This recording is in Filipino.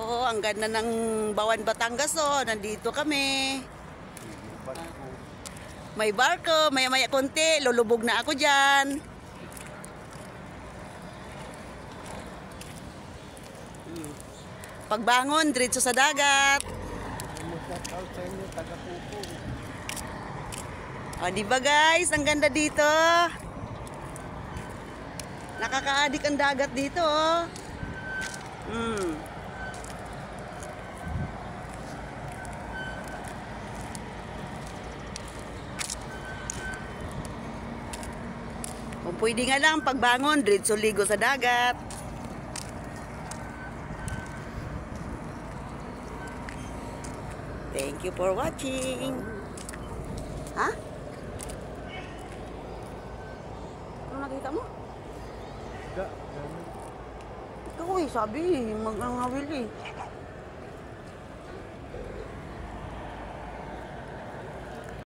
Oo, ang ganda ng Bawan, Batangas, oh. Nandito kami. May barko, maya-maya konti, lulubog na ako dyan. Pagbangon, diretso sa dagat. O, diba guys, ang ganda dito. Nakakaadik ang dagat dito, oh. Kung pwede nga lang, pagbangon, diretso ligo sa dagat. Thank you for watching. Ha? Ano nakita mo? Ikaw eh, sabi, mag-angawil eh.